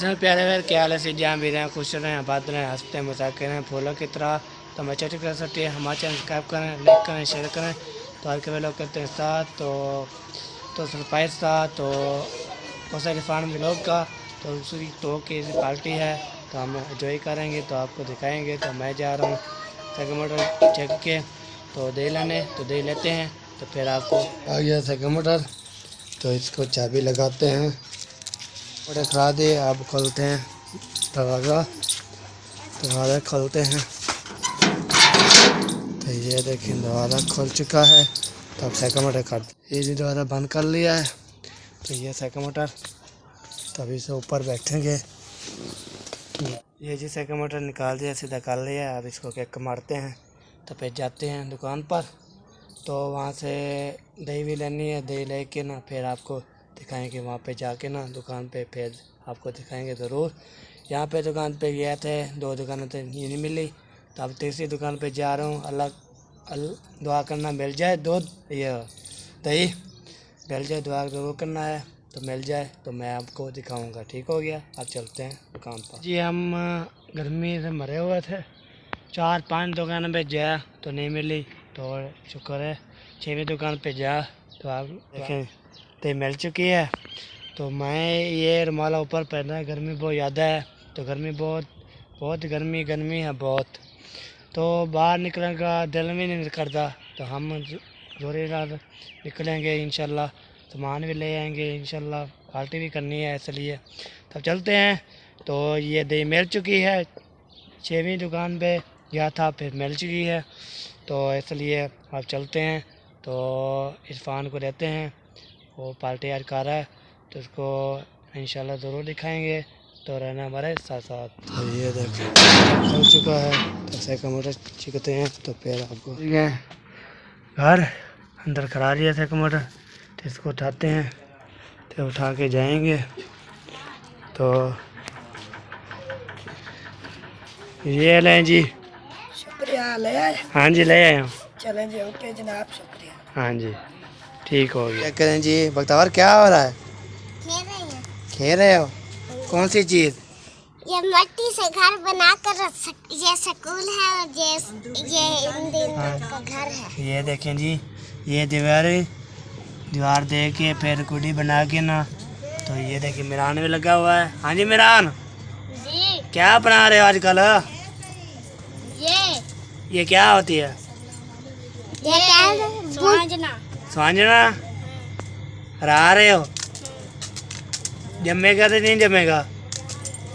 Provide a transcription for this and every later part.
Channel प्यारे व्यार क्या हाल है से जहाँ भी रहें खुश रहें आबाद रहें हंसते मजाक करें फूलों की तरह तो मैं चर्चा कर सकती है हमारे चैनल सब्सक्राइब करें लाइक करें शेयर करें। तो आज के वे लोग करते हैं साथ तो सरप्राइज था तो बहुत सारे फार्म व्लॉग का तो उसी तो की पार्टी है तो हम एंजॉय करेंगे तो आपको दिखाएंगे। तो मैं जा रहा हूँ सेकंड मोटर चेक के तो दे लेने तो दे लेते हैं तो फिर आपको आ गया सेकंड मोटर। तो इसको चाबी लगाते हैं मोटर खड़ा दे आप खोलते हैं दरवाज़ा खोलते हैं तो ये देखिए दरवाज़ा खुल चुका है। तो अब सेकंड मोटर कर ये जी दरवाज़ा बंद कर लिया है तो ये सेकंड मोटर तभी से ऊपर बैठेंगे। ये जी सेकंड मोटर निकाल दिया सीधा कर लिया। अब इसको किक मारते हैं तो फिर जाते हैं दुकान पर तो वहाँ से दही भी लेनी है दही लेके ना फिर आपको दिखाएंगे वहाँ पे जाके ना दुकान पे फिर आपको दिखाएंगे ज़रूर। यहाँ पे दुकान पे गया थे दो दुकानें थे ये नहीं मिली तो अब तीसरी दुकान पे जा रहा हूँ। दुआ करना मिल जाए दूध ये दही मिल जाए दुआ ज़रूर करना है तो मिल जाए तो मैं आपको दिखाऊंगा। ठीक हो गया अब चलते हैं दुकान पर। जी हम गर्मी से मरे हुए थे 4-5 दुकानों पे गया तो नहीं मिली तो शुक्र है 6वीं दुकान पे जा तो आप देखें तो मिल चुकी है। तो मैं ये रुमाला ऊपर पहना है गर्मी बहुत ज़्यादा है तो गर्मी बहुत गर्मी है बहुत तो बाहर निकलने का दिल भी नहीं करता तो हम जोरे निकलेंगे इंशाल्लाह सामान भी ले आएंगे इंशाल्लाह पार्टी भी करनी है इसलिए तब चलते हैं। तो ये दही मिल चुकी है 6वीं दुकान पे गया था फिर मिल चुकी है तो इसलिए अब चलते हैं। तो इरफान को देते हैं वो पार्टी यार कर रहा है तो उसको इंशाल्लाह ज़रूर दिखाएंगे तो रहना हमारे साथ साथ। तो ये देखो चल चुका है तो सेकंड मोटर छिकते हैं तो फिर आपको घर अंदर करा दिया सेकंड मोटर तो इसको उठाते हैं तो उठा के जाएंगे तो ये लें जी शुक्रिया ले आए। हाँ जी ले आए हूँ। चलें जी ओके जनाब शुक्रिया। हाँ जी ठीक हो गया। क्या करें जी बख्तावर क्या हो रहा है? खेल रहे हो कौन सी चीज़? ये मिट्टी से घर बनाकर ये स्कूल है और ये का घर है। ये देखें जी ये दीवार दे के फिर कुड़ी बना के ना तो ये देखिए मिरान भी लगा हुआ है। हाँ जी मिरान जी क्या बना रहे हो आजकल? ये क्या होती है? ये क्या है? स्वांजना रहा रहे हो जमेगा तो नहीं जमेगा?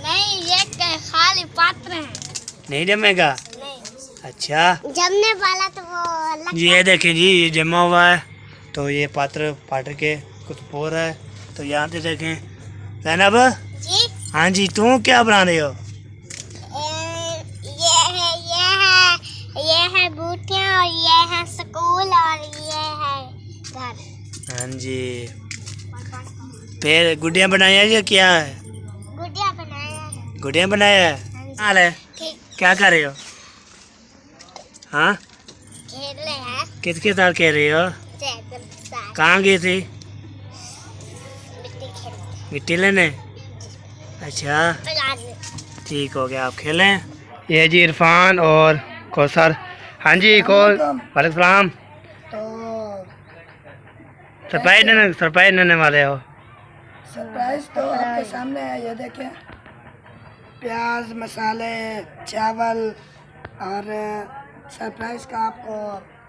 नहीं ये खाली पात्र है नहीं जमेगा? नहीं अच्छा जमने वाला तो वो अलग। ये देखें जी ये जमा हुआ है तो ये पात्र के कुछ हो रहा है तो यहाँ से देखें जैनब। जी हाँ जी तू क्या बना रहे हो? ये है बूटियाँ और ये है स्कूल और ये है घर। हाँ जी फिर गुड़िया बनाया है या क्या है? गुड़िया बनाया है। गुड़िया बनाया है हाल है ठीक क्या कर रहे हो? हाँ खेल रहे हैं किसके साथ खेल रही हो? साथ कहाँ गई थी? मिट्टी खेलते मिट्टी लेने? अच्छा हैं। ठीक हो गया आप खेलें। ये जी इरफान और कौसर। हाँ जी कौन वालेकुम सलाम। तो सरप्राइज देने वाले हो? सरप्राइज तो आपके सामने है ये देखें प्याज मसाले चावल और सरप्राइज का आपको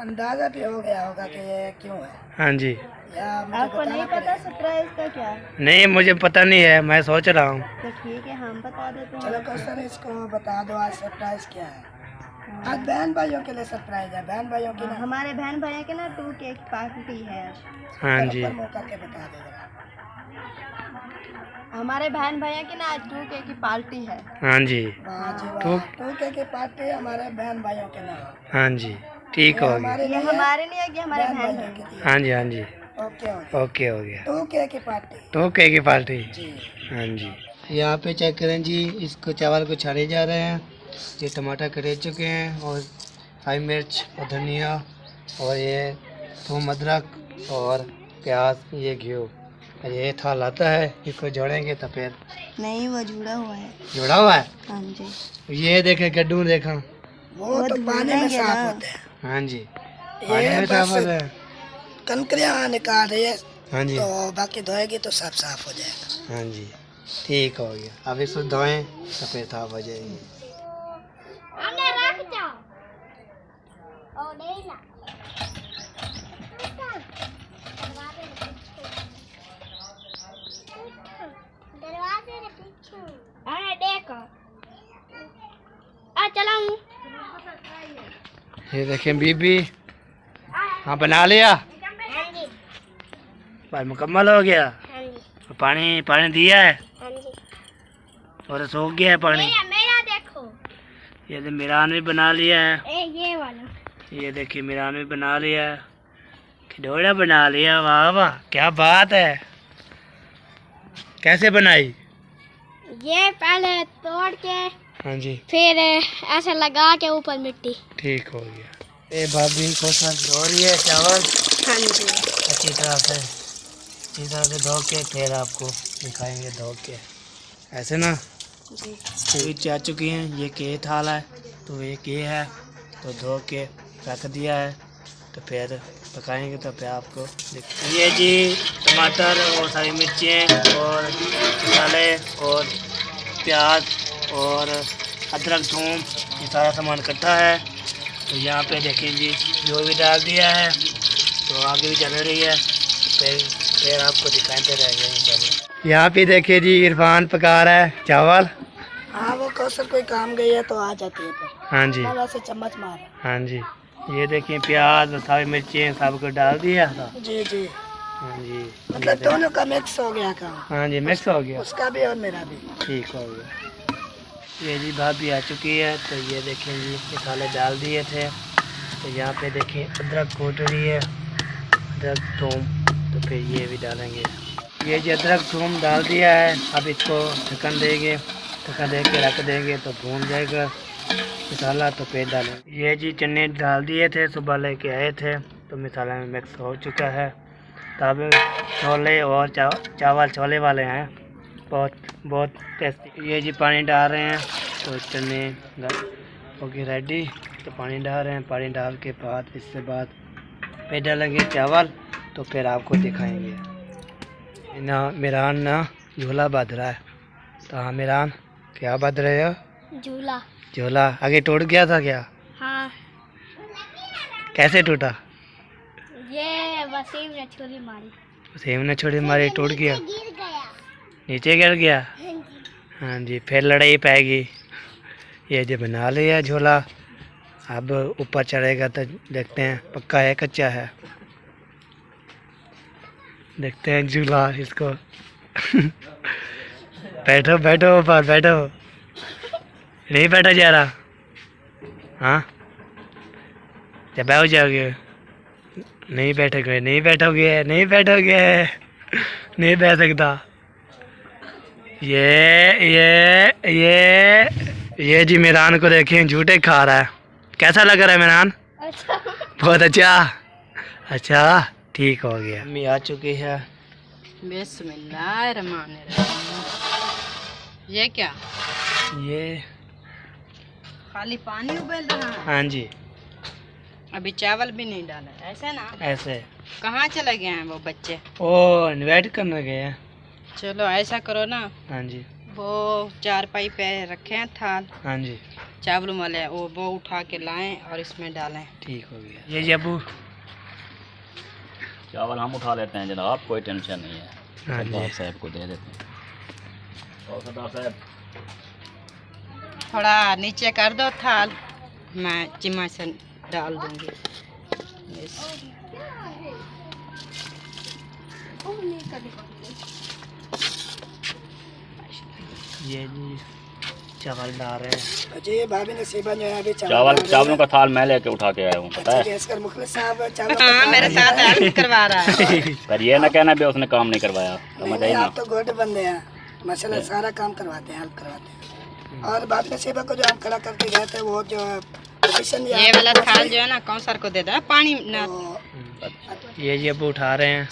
अंदाज़ा भी हो गया होगा कि ये क्यों है। हाँ जी या आपको नहीं पता सरप्राइज का क्या है? नहीं मुझे पता नहीं है मैं सोच रहा हूँ। तो ठीक है हम बता देते हैं। चलो कौशल इसको बता दो आज सरप्राइज क्या है। आज बहन भाइयों के लिए सरप्राइज है बहन भाइयों की ना हमारे बहन भाई के ना 2 केक पार्टी है। हाँ जी मुँह करके बता दो जरा। हमारे बहन भैया की ना आज 2 केक की पार्टी है। हाँ जी वाह जी तो वाह तो की पार्टी हमारे बहन भाइयों के नाम। हाँ जी ठीक हो गया। ये हमारे नहीं है कि हमारे बहन भाई की। हाँ जी हाँ जी ओके हो गया तो की पार्टी तो केक की पार्टी। जी हाँ जी यहाँ पे चेक करें जी इसको चावल को छाड़े जा रहे हैं। ये टमाटर कटे चुके हैं और हरी मिर्च और धनिया और ये थूम अदरक और प्याज ये घी ये थाल आता है इसको जोड़ेंगे तो फिर नहीं, वो जुड़ा हुआ है। जुड़ा हुआ है। हाँ जी। ये देखे गड्ढू देखा। वो तो पानी में साफ होते हैं। हाँ जी, पानी ये में साफ बस होता है। कंकरियाँ निकाल रही है, हाँ जी, तो बाकी धोएगी तो सब साफ हो जाएगा। हाँ जी, ठीक हो गया। अब इसको धोएं तो फिर साफ हो जाएगी। चलो ये देखें बीबी, हाँ बना लिया, हाँ जी, पर मुकम्मल हो गया। हाँ जी, पानी दिया है हाँ जी। और सूख गया है पानी। मेरा देखो, ये तो मिरान भी बना लिया है। ये वाला। ये देखिए मिरान भी बना लिया है, खिडोरा बना लिया। वाह वाह, क्या बात है। कैसे बनाई? ये पहले तोड़ के हाँ जी, फिर ऐसे लगा के ऊपर मिट्टी। ठीक हो गया। ये भाभी को सब धो रही है चावल हाँ जी। अच्छी तरह से धो के फिर आपको दिखाएंगे धो के। ऐसे ना पूरी चाह चुकी हैं। ये के थाल है तो एक ये है, तो धो के रख दिया है, तो फिर पकाएंगे तो फिर आपको ये जी टमाटर और सारी मिर्चें और मसाले और प्याज और अदरक थूम, ये सारा सामान इकट्ठा है। तो यहाँ पे देखें जी जो भी डाल दिया है, तो आगे भी चल रही है, फिर आपको दिखाते रहेंगे इंशाल्लाह। यहाँ पे देखिए जी इरफान पका रहा है चावल। हाँ, वो कौशल कोई काम गई है तो आ जाती है फिर। हाँ जी, से चम्मच मार। हाँ जी, ये देखिए प्याज और सारी मिर्चें सब को डाल दिया था। जी जी, हाँ जी, मतलब दोनों का मिक्स हो गया काम, हाँ जी मिक्स हो गया, उसका भी और मेरा भी। ठीक हो गया। ये जी भाभी आ चुकी है, तो ये देखें जी मसाले डाल दिए थे। तो यहाँ पे देखें अदरक कूट रही है, अदरक थूम, तो फिर ये भी डालेंगे। ये जी अदरक थूम डाल दिया है। अब इसको ढक्कन देंगे, ढक्कन दे के रख देंगे तो भून जाएगा मसाला, तो फिर डालेंगे। ये जी चने डाल दिए थे, सुबह लेके आए थे, तो मसाला में मिक्स हो चुका है। तब छोले और चावल छोले वाले हैं, बहुत टेस्टी। ये जी पानी डाल रहे हैं, तो चने हो गए रेडी, तो पानी डाल रहे हैं। पानी डाल के बाद इससे बाद फिर डालेंगे चावल, तो फिर आपको दिखाएंगे। ना मिरान ना झूला बांध रहा है। तो हाँ मिरान, क्या बांध रहे हो? झूला। झूला आगे टूट गया था क्या? हाँ, कैसे टूटा? ये वसीम ने छुरी मारी। वसीम ने छुरी मारी, टूट गया, गिर गया। नीचे गिर गया। हाँ जी, फिर लड़ाई पाएगी। ये जो बना लिया झूला, अब ऊपर चढ़ेगा तो देखते हैं पक्का है कच्चा है, देखते हैं झूला इसको। बैठो बैठो ऊपर बैठो, नहीं बैठा जा रहा। हाँ, जब बैठ जाओगे, नहीं बैठोगे, नहीं बैठोगे, नहीं बैठोगे, नहीं बैठ सकता। ये जी मिरान को देखें झूठे खा रहा है। कैसा लग रहा है मिरान? अच्छा। बहुत अच्छा, ठीक हो गया। अम्मी आ चुकी है। बिस्मिल्लाहिर्रहमानिर्रहीम। ये क्या? ये खाली पानी उबल रहा है? हाँ जी, अभी चावल भी नहीं डाला, ऐसा ना? ऐसे। कहाँ चले गए हैं वो बच्चे? ओ इन्वाइट करने गए हैं। चलो ऐसा करो ना, हाँ जी, वो चारपाई पे रखे हैं थाल हाँ जी, चावलों वाले, वो उठा के लाएं और इसमें डालें। ठीक हो गया। ये जब्बू, चावल हम उठा लेते हैं जनाब, कोई टेंशन नहीं है। हाँ सरदार जी, साहब को दे देते हैं। और सरदार साहब थोड़ा नीचे कर दो थाल, मैं चिम्मच से डाल दूंगी। यस। ये जी चावल डाल रहे हैं। जी भाभी ने सेबा जो है अभी चावलों का थाल मैं लेके उठा के आया हूँ, पता है। मुखलिस साहब चावल हाँ, मेरे साथ हेल्प करवा रहा है। पर ये ना कहना भी उसने काम नहीं करवाया, समझ आई ना। आप तो गुड बंदे हैं माशाल्लाह, सारा काम करवाते हैं, हेल्प करवाते हैं। और भाभी ने सेबा को जो हम खड़ा करके गए थे, वो जो पोजीशन ये वाला थाल जो है ना कौन सर को दे दो, पानी ना। ये जी अब उठा रहे हैं,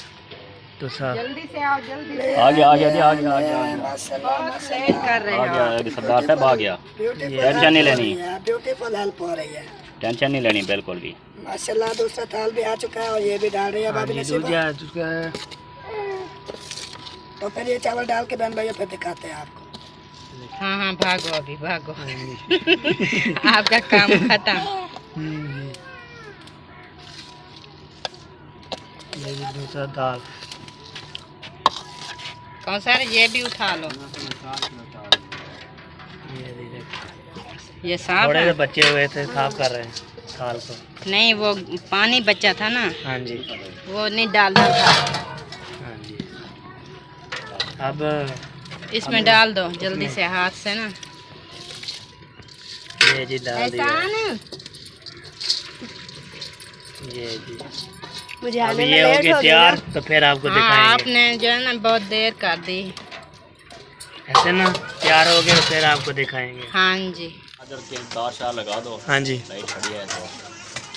दूसरा जल्दी से आओ, जल्दी से। आ गया जी, आ गया माशाल्लाह बहुत लेट कर रहे आ हो। गया ये सरदार साहब आ गया। टेंशन नहीं लेनी, ब्यूटीफुल हेल्प हो रही है टेंशन नहीं लेनी बिल्कुल भी। माशाल्लाह। दूसरा थाल भी आ चुका है और ये भी डाल रही है भाभी ने। तो फिर ये चावल डाल के बहन भैया फिर दिखाते हैं आपको। हाँ हाँ, भागो अभी, भागो। आपका काम खत्म। ये भी दूसरा दाल। कौन सा है? ये भी उठा लो। ये साफ थोड़े है? से बच्चे हुए थे, साफ कर रहे हैं थाल को। नहीं, वो पानी बचा था ना, हाँ जी, वो नहीं डालना था। हाँ जी। अब इसमें डाल दो जल्दी से, हाथ से ना। ये जी डाल दिया। एहसान, ये जी मुझे अब आने में ये हो लेट गया हो तैयार, तो फिर आपको हाँ, दिखाएंगे। आपने जो है ना बहुत देर कर दी। ऐसे ना तैयार हो गए, फिर आपको दिखाएंगे। हाँ जी। अगर के तार शार लगा दो, हाँ जी, लाइट खड़ी है तो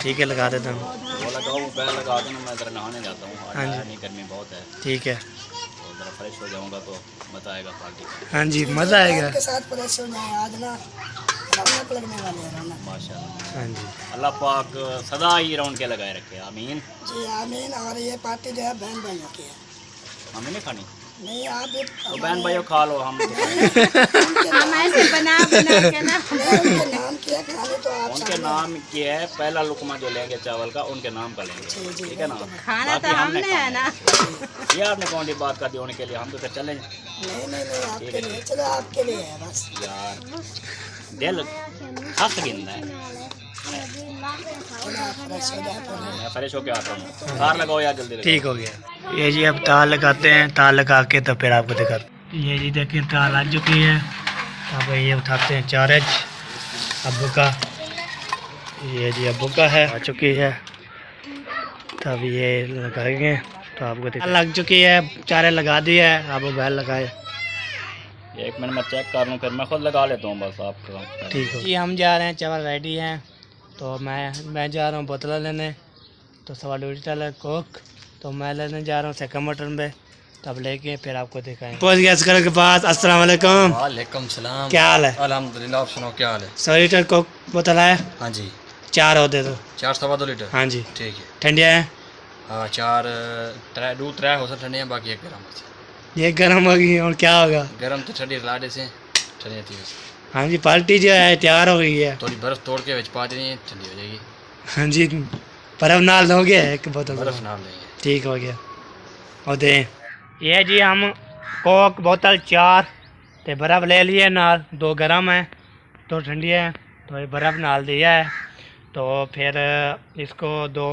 ठीक है, लगा देता हूँ। वो लगाओ, पैर लगा के ना मैं जरा नहाने जाता हूँ। आज हाँ जी। आया नहीं, गर्मी बहुत है, ठीक है, तो जरा फ्रेश हो जाऊँगा तो मज़ा आएगा पार्टी का। हाँ जी, मज़ा आएगा। के साथ फ्रेश हो जाए आज ना, रौनक लगने वाली है रौनक। माशाल्लाह, हाँ जी, अल्लाह पाक सदा ही रौनक के लगाए रखे, आमीन। जी आमीन। और ये पार्टी जो है बहन भाइयों की है। हमें नहीं खानी नहीं आप भी तो बहन भाइयों खा लो, हम तो हम ऐसे बना बना के ना। उनके नाम किया खाने तो आप उनके नाम किए है, पहला लुकमा जो लेंगे चावल का उनके नाम का लेंगे, ठीक है ना। खाना तो बाकी हमने है ना। ये आपने कौन सी बात कर दी उनके लिए, हम तो फिर चलें नहीं आपके लिए, चलो आपके लिए है बस। यार। दिल हंस गिंदा है। चलो आप फ्रेश हो जाए फिर। मैं फ्रेश होके आता हूँ, कार लगाओ यार जल्दी। ठीक हो गया। ये जी अब ताल लगाते हैं, ताल लगा के तो फिर आपको दिखाते। ये जी देखिए ताल आ चुकी है। अब ये उठाते हैं चार्ज अब्बू का। ये जी अब्बू का है, आ चुकी है। तब ये लगाएंगे तो आपको दिखा। लग चुकी है, चारे लगा दी है, अब बैल लगाए। एक मिनट मैं चेक कर लूँ, फिर मैं खुद लगा लेता हूँ बस आपको। ठीक है जी, हम जा रहे हैं, चावल रेडी हैं। तो मैं जा रहा हूँ बोतला लेने, तो सवा लीटर कोक, तो मैं लेने जा रहा हूँ सेकंड मटन में। तब लेके फिर आपको दिखाएंगे। पहुँच गया असगर के पास। अस्सलाम वालेकुम। वालेकुम सलाम। क्या हाल है? अल्हम्दुलिल्लाह। आप सुनाओ क्या हाल है? 100 लीटर कोक बोतल है, हाँ जी, 4 हो दे दो। 4 सवा 2 लीटर। हाँ जी, ठीक है। ठंडिया है। हाँ 4 2 3 हो सकते ठंडे हैं, बाकी 1 गर्म। ये गर्म होगी और क्या होगा? गर्म तो ठंडी लाडे से ठंडी थी। हाँ जी, पार्टी जो है तैयार हो गई है। थोड़ी बर्फ तोड़ के विच पा देनी है, ठंडी हो जाएगी। हाँ जी, बर्फ नाल हो गया एक बोतल। बर्फ नाल लेंगे। ठीक हो गया। और दे ये जी हम कोक बोतल 4 ते बर्फ़ ले लिए नाल, 2 गर्म है 2 ठंडी है, तो ये बर्फ़ नाल दिया है। तो फिर इसको 2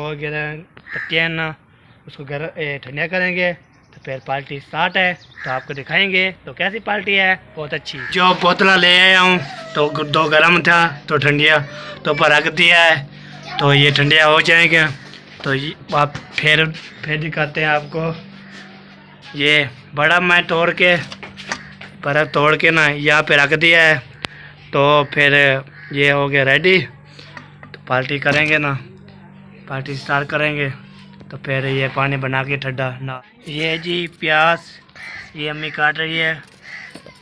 पत्तियाँ ना उसको ठंडा करेंगे, तो फिर पार्टी स्टार्ट है। तो आपको दिखाएंगे तो कैसी पार्टी है, बहुत अच्छी। जो बोतला ले आया हूँ तो 2 गर्म था तो ठंडिया तो ऊपर रख दिया है, तो ये ठंडिया हो जाएंगे। तो आप फिर दिखाते हैं आपको। ये बड़ा मैं तोड़ के बर्फ़ तोड़ के ना यहाँ पे रख दिया है, तो फिर ये हो गया रेडी। तो पार्टी करेंगे ना, पार्टी स्टार्ट करेंगे। तो फिर ये पानी बना के ठंडा ना। ये जी प्याज ये अम्मी काट रही है,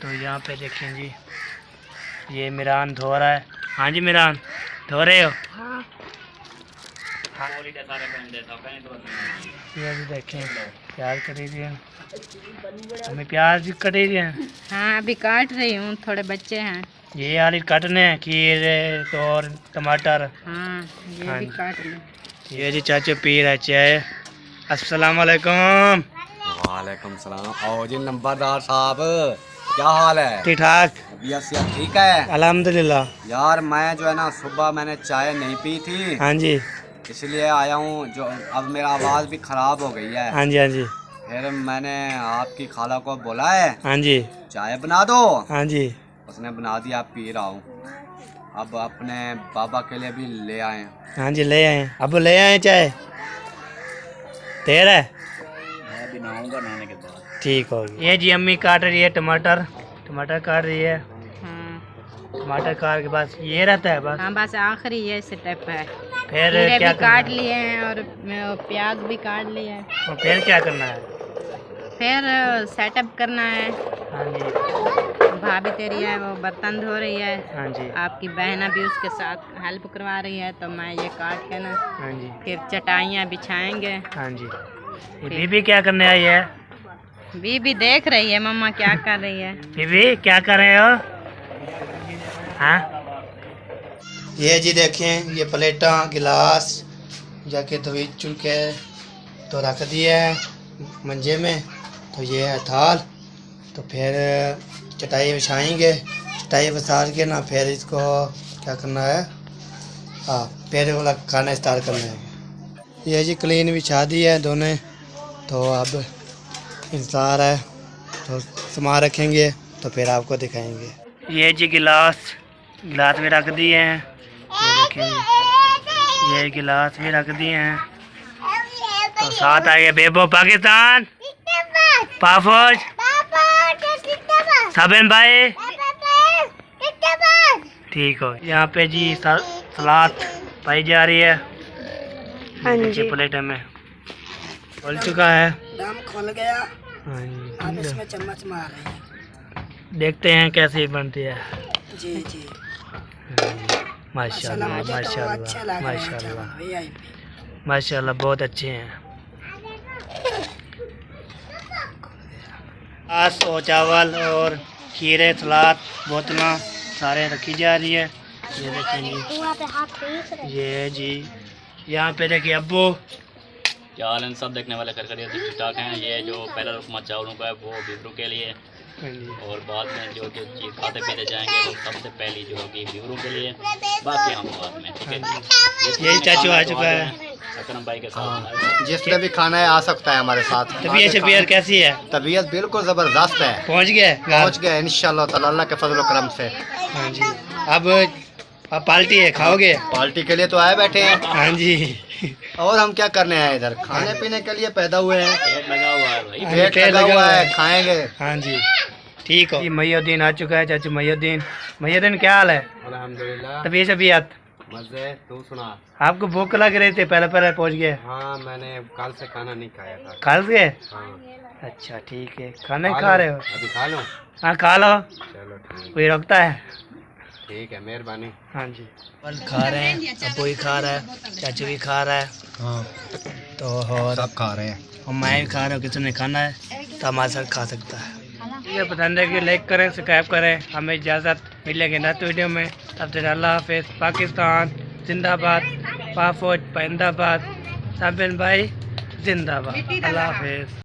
तो यहाँ पे देखें जी, ये मिरान धो रहा है। हाँ जी मिरान, धो रहे हो? ये भी देखें प्याज कटी दिए, हमें प्याज कटी दिए। हाँ अभी काट रही हूँ, थोड़े बच्चे हैं। ये आलू काटने हैं, खीरे और टमाटर। हाँ ये हाँ भी जी। काट लो। ये जी चाचू पी रहे चाय। अस्सलाम वालेकुम। वालेकुम सलाम। आओ जी नंबरदार साहब, क्या हाल है? ठीक ठाक, यस यार ठीक है अल्हम्दुलिल्लाह। यार। मैं जो है ना सुबह मैंने चाय नहीं पी थी, हाँ जी, इसलिए आया हूँ। जो अब मेरा आवाज़ भी ख़राब हो गई है, हाँ जी, हाँ जी, फिर मैंने आपकी खाला को बोला है हाँ जी, चाय बना दो। हाँ जी, उसने बना दिया, अब पी रहा हूँ। अब अपने बाबा के लिए भी ले आए। हाँ जी, ले आए। अब ले आए चाय, देर है। मैं भी नहाऊंगा, नहाने के बाद। ठीक हो गया। ये जी अम्मी काट रही है टमाटर, टमाटर काट रही है। हाँ टमाटर काट के बस ये रहता है बस। हाँ बस आखिरी ये स्टेप है। फिर खीरे क्या भी करना काट है? लिए हैं और प्याज भी काट लिए हैं। और फिर क्या करना है? फिर सेटअप करना है। हाँ जी, भाभी तेरी है वो बर्तन धो रही है, हाँ जी, आपकी बहना भी उसके साथ हेल्प करवा रही है, तो मैं ये काट के ना हाँ जी, फिर चटाइयाँ बिछाएंगे। हाँ जी। ये बीबी क्या करने आई है? बीबी देख रही है मम्मा क्या कर रही है। बीबी क्या कर रहे हो? हाँ, ये जी देखें, ये प्लेटा गिलास जाके धोई चुके तो रख दिए है मंजे में। तो ये है थाल। तो फिर चटाई बिछाएंगे, चटाई बिछा के ना फिर इसको क्या करना है, हाँ फिर वाला खाना स्टार्ट करना है। ये जी क्लीन बिछा दी है दोनों। तो अब इंतज़ार है, तो सामान रखेंगे तो फिर आपको दिखाएंगे। ये जी गिलास भी रख दिए हैं, ये देखेंगे, ये गिलास भी रख दिए हैं। तो साथ आइए बेबो पाकिस्तान पाफौज साबिन भाई, ठीक हो। यहाँ पे जी सलाद पाई जा रही है। हाँ जी, प्लेट में खुल चुका है। दम खुल गया। हाँ जी, अब इसमें चम्मच मार रही है। देखते हैं कैसी बनती है। जी जी, माशाल्लाह मुझे तो अच्छे माशाल्लाह लग रहे हैं माशाल्लाह चावल, VIP। माशाल्लाह, बहुत अच्छे हैं। आस और चावल और खीरे सलाद बोतलें सारे रखी जा रही है। ये देखें जी, ये जी यहाँ पे देखिए अब्बू। क्या हाल है सब देखने वाले खरखरिया ठीक ठाक हैं। ये जो पहला रुकमा चावलों का है वो बिबरू के लिए, और बाद में जो जो चीज़ खाते पीते जाएंगे वो सबसे पहली जो होगी बिबरू के लिए, बाकी हम बाद में, ठीक है। यही चाचू आ चुका है। अकरम भाई के साथ जिसने भी खाना है आ सकता है हमारे साथ। तबीयत शबीयत कैसी है? तबीयत बिल्कुल ज़बरदस्त है। पहुँच गए पहुँच गए इंशाल्लाह ताला, अल्लाह के फजल करम से। हाँ जी, अब पार्टी है, खाओगे? पार्टी के लिए तो आए बैठे हैं। हाँ जी, और हम क्या करने आए इधर, खाने पीने के लिए पैदा हुए हैं। पेट लगा हुआ है भाई। पेट लगा हुआ है, खाएंगे। हाँ जी, ठीक हो। महिउद्दीन आ चुका है, चाचू महिउद्दीन क्या हाल है? अल्हम्दुलिल्लाह, तबीयत शबीयत? मजे। तू सुना? आपको भूख लग रही थी, पहले पहुंच गए? हाँ, मैंने कल से खाना नहीं खाया था। खा गए? हाँ, अच्छा ठीक है, खाना खा रहे हो? अभी खा लो। हाँ खा लो, चलो ठीक, कोई रोकता है? ठीक है, मेहरबानी। हाँ जी, फल खा रहे हैं, अबू भी खा रहा है, चाचू भी खा रहा है। हाँ, तो और सब खा रहे हैं। और मैं भी खा रहा हूँ, किसी ने खाना है तो हमारे साथ खा सकता है। ये पसंद है कि लाइक करें, सब्सक्राइब करें। हमें इजाज़त मिलेगी नेक्स्ट वीडियो में। तब तक अल्लाह हाफिज़। पाकिस्तान जिंदाबाद, पाफौज पाइंदाबाद, साबिन भाई जिंदाबाद। अल्लाह हाफिज़।